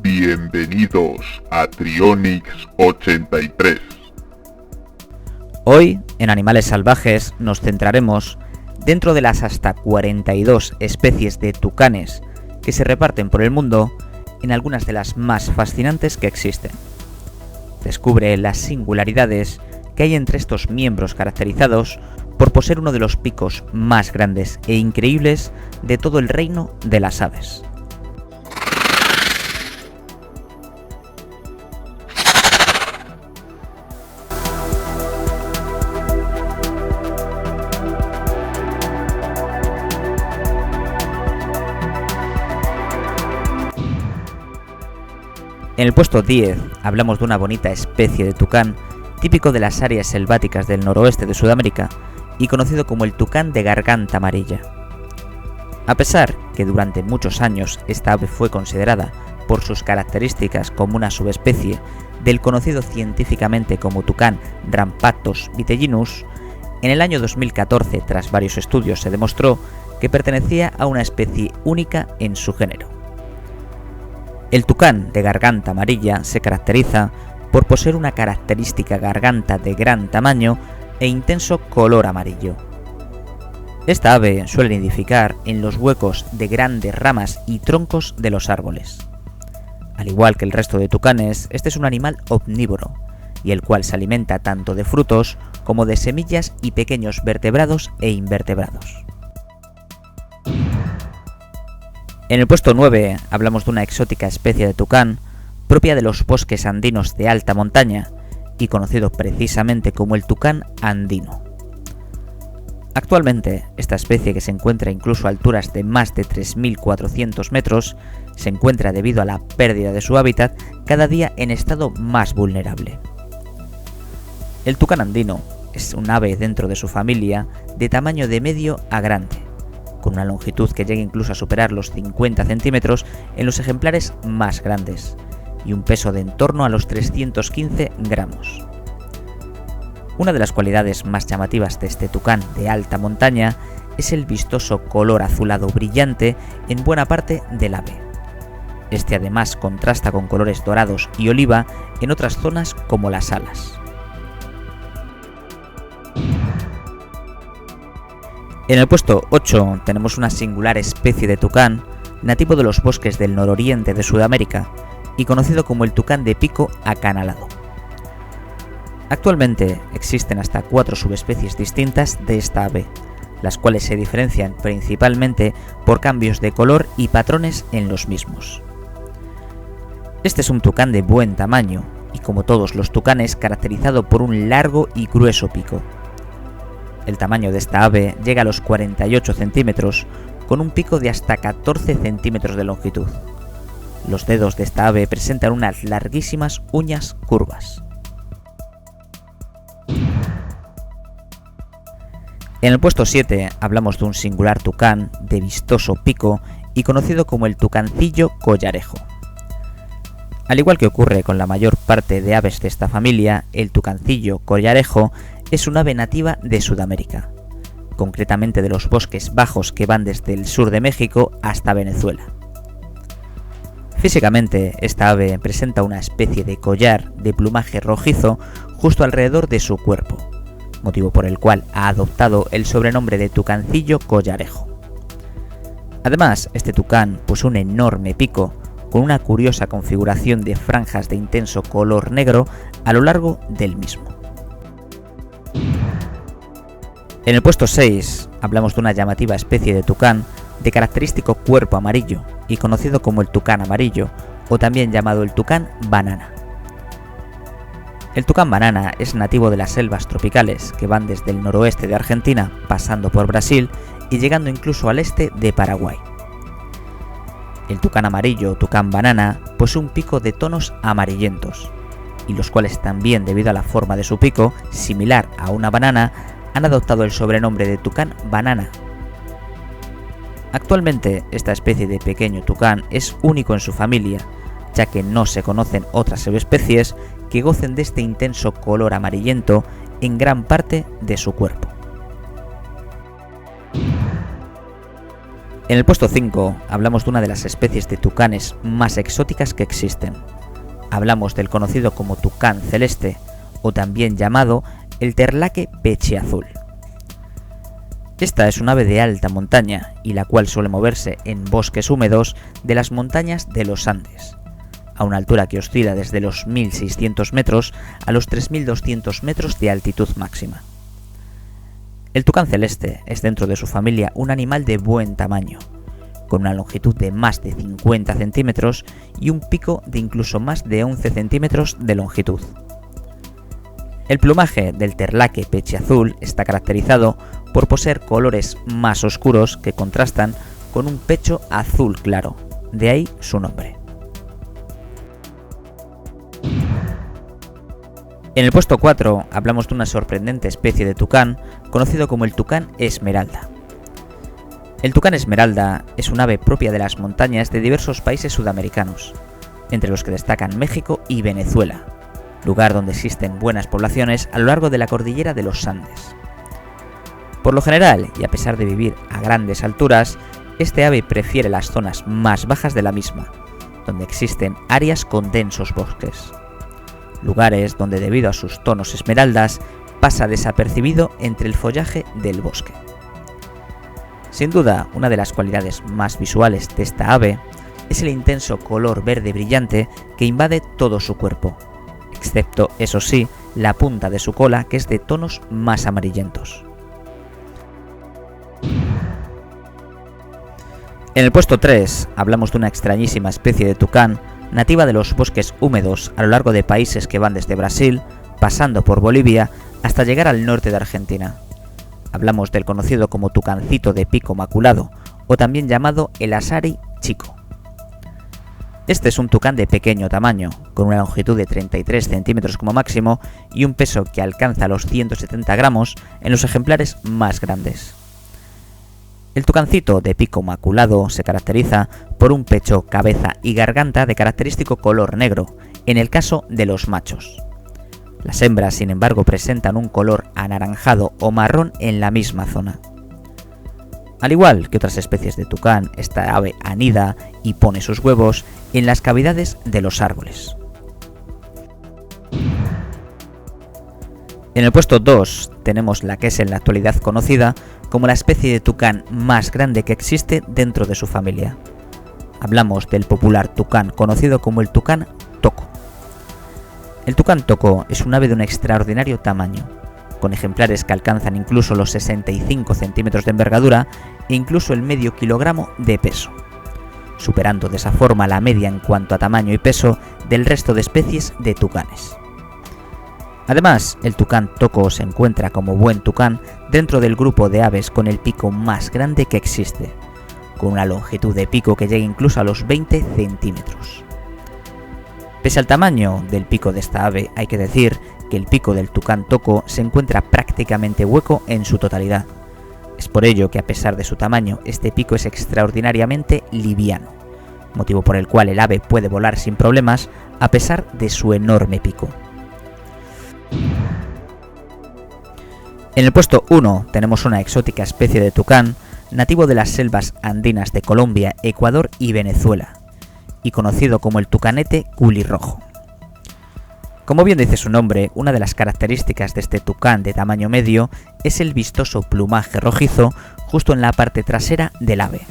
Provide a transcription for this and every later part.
Bienvenidos a Trionyx 83. Hoy, en Animales Salvajes, nos centraremos dentro de las hasta 42 especies de tucanes que se reparten por el mundo en algunas de las más fascinantes que existen. Descubre las singularidades que hay entre estos miembros caracterizados por poseer uno de los picos más grandes e increíbles de todo el reino de las aves. En el puesto 10 hablamos de una bonita especie de tucán típico de las áreas selváticas del noroeste de Sudamérica y conocido como el tucán de garganta amarilla. A pesar que durante muchos años esta ave fue considerada por sus características como una subespecie del conocido científicamente como tucán Rampactos vitellinus, en el año 2014, tras varios estudios, se demostró que pertenecía a una especie única en su género. El tucán de garganta amarilla se caracteriza por poseer una característica garganta de gran tamaño e intenso color amarillo. Esta ave suele nidificar en los huecos de grandes ramas y troncos de los árboles. Al igual que el resto de tucanes, este es un animal omnívoro, y el cual se alimenta tanto de frutos como de semillas y pequeños vertebrados e invertebrados. En el puesto 9 hablamos de una exótica especie de tucán propia de los bosques andinos de alta montaña y conocido precisamente como el tucán andino. Actualmente, esta especie, que se encuentra incluso a alturas de más de 3.400 metros, se encuentra, debido a la pérdida de su hábitat, cada día en estado más vulnerable. El tucán andino es un ave dentro de su familia de tamaño de medio a grande, con una longitud que llega incluso a superar los 50 centímetros en los ejemplares más grandes, y un peso de en torno a los 315 gramos. Una de las cualidades más llamativas de este tucán de alta montaña es el vistoso color azulado brillante en buena parte del ave. Este además contrasta con colores dorados y oliva en otras zonas como las alas. En el puesto 8 tenemos una singular especie de tucán nativo de los bosques del nororiente de Sudamérica y conocido como el tucán de pico acanalado. Actualmente existen hasta 4 subespecies distintas de esta ave, las cuales se diferencian principalmente por cambios de color y patrones en los mismos. Este es un tucán de buen tamaño y, como todos los tucanes, caracterizado por un largo y grueso pico. El tamaño de esta ave llega a los 48 centímetros, con un pico de hasta 14 centímetros de longitud. Los dedos de esta ave presentan unas larguísimas uñas curvas. En el puesto 7 hablamos de un singular tucán de vistoso pico y conocido como el tucancillo collarejo. Al igual que ocurre con la mayor parte de aves de esta familia, el tucancillo collarejo es un ave nativa de Sudamérica, concretamente de los bosques bajos que van desde el sur de México hasta Venezuela. Físicamente, esta ave presenta una especie de collar de plumaje rojizo justo alrededor de su cuerpo, motivo por el cual ha adoptado el sobrenombre de tucancillo collarejo. Además, este tucán posee un enorme pico con una curiosa configuración de franjas de intenso color negro a lo largo del mismo. En el puesto 6 hablamos de una llamativa especie de tucán de característico cuerpo amarillo y conocido como el tucán amarillo, o también llamado el tucán banana. El tucán banana es nativo de las selvas tropicales que van desde el noroeste de Argentina, pasando por Brasil y llegando incluso al este de Paraguay. El tucán amarillo o tucán banana posee un pico de tonos amarillentos, y los cuales también, debido a la forma de su pico, similar a una banana, han adoptado el sobrenombre de tucán banana. Actualmente, esta especie de pequeño tucán es único en su familia, ya que no se conocen otras subespecies que gocen de este intenso color amarillento en gran parte de su cuerpo. En el puesto 5 hablamos de una de las especies de tucanes más exóticas que existen. Hablamos del conocido como tucán celeste, o también llamado el terlaque pechiazul. Esta es un ave de alta montaña y la cual suele moverse en bosques húmedos de las montañas de los Andes, a una altura que oscila desde los 1600 metros a los 3200 metros de altitud máxima. El tucán celeste es dentro de su familia un animal de buen tamaño, con una longitud de más de 50 centímetros y un pico de incluso más de 11 centímetros de longitud. El plumaje del terlaque pechiazul está caracterizado por poseer colores más oscuros que contrastan con un pecho azul claro, de ahí su nombre. En el puesto 4 hablamos de una sorprendente especie de tucán conocido como el tucán esmeralda. El tucán esmeralda es un ave propia de las montañas de diversos países sudamericanos, entre los que destacan México y Venezuela, lugar donde existen buenas poblaciones a lo largo de la cordillera de los Andes. Por lo general, y a pesar de vivir a grandes alturas, este ave prefiere las zonas más bajas de la misma, donde existen áreas con densos bosques. Lugares donde debido a sus tonos esmeraldas pasa desapercibido entre el follaje del bosque. Sin duda, una de las cualidades más visuales de esta ave es el intenso color verde brillante que invade todo su cuerpo, excepto, eso sí, la punta de su cola que es de tonos más amarillentos. En el puesto 3 hablamos de una extrañísima especie de tucán nativa de los bosques húmedos a lo largo de países que van desde Brasil, pasando por Bolivia, hasta llegar al norte de Argentina. Hablamos del conocido como tucancito de pico maculado, o también llamado el asari chico. Este es un tucán de pequeño tamaño, con una longitud de 33 centímetros como máximo y un peso que alcanza los 170 gramos en los ejemplares más grandes. El tucancito de pico maculado se caracteriza por un pecho, cabeza y garganta de característico color negro, en el caso de los machos. Las hembras, sin embargo, presentan un color anaranjado o marrón en la misma zona. Al igual que otras especies de tucán, esta ave anida y pone sus huevos en las cavidades de los árboles. En el puesto 2 tenemos la que es en la actualidad conocida como la especie de tucán más grande que existe dentro de su familia. Hablamos del popular tucán conocido como el tucán toco. El tucán toco es un ave de un extraordinario tamaño, con ejemplares que alcanzan incluso los 65 centímetros de envergadura e incluso el medio kilogramo de peso, superando de esa forma la media en cuanto a tamaño y peso del resto de especies de tucanes. Además, el tucán toco se encuentra como buen tucán dentro del grupo de aves con el pico más grande que existe, con una longitud de pico que llega incluso a los 20 centímetros. Pese al tamaño del pico de esta ave, hay que decir que el pico del tucán toco se encuentra prácticamente hueco en su totalidad. Es por ello que a pesar de su tamaño, este pico es extraordinariamente liviano, motivo por el cual el ave puede volar sin problemas a pesar de su enorme pico. En el puesto 1 tenemos una exótica especie de tucán nativo de las selvas andinas de Colombia, Ecuador y Venezuela, y conocido como el tucanete culirrojo. Como bien dice su nombre, una de las características de este tucán de tamaño medio es el vistoso plumaje rojizo justo en la parte trasera del ave,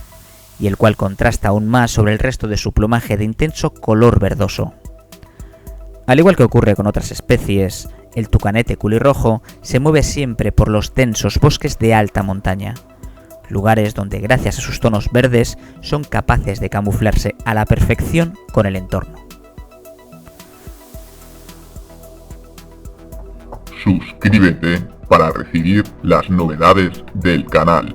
y el cual contrasta aún más sobre el resto de su plumaje de intenso color verdoso. Al igual que ocurre con otras especies, el tucanete culirrojo se mueve siempre por los densos bosques de alta montaña, lugares donde gracias a sus tonos verdes son capaces de camuflarse a la perfección con el entorno. Suscríbete para recibir las novedades del canal.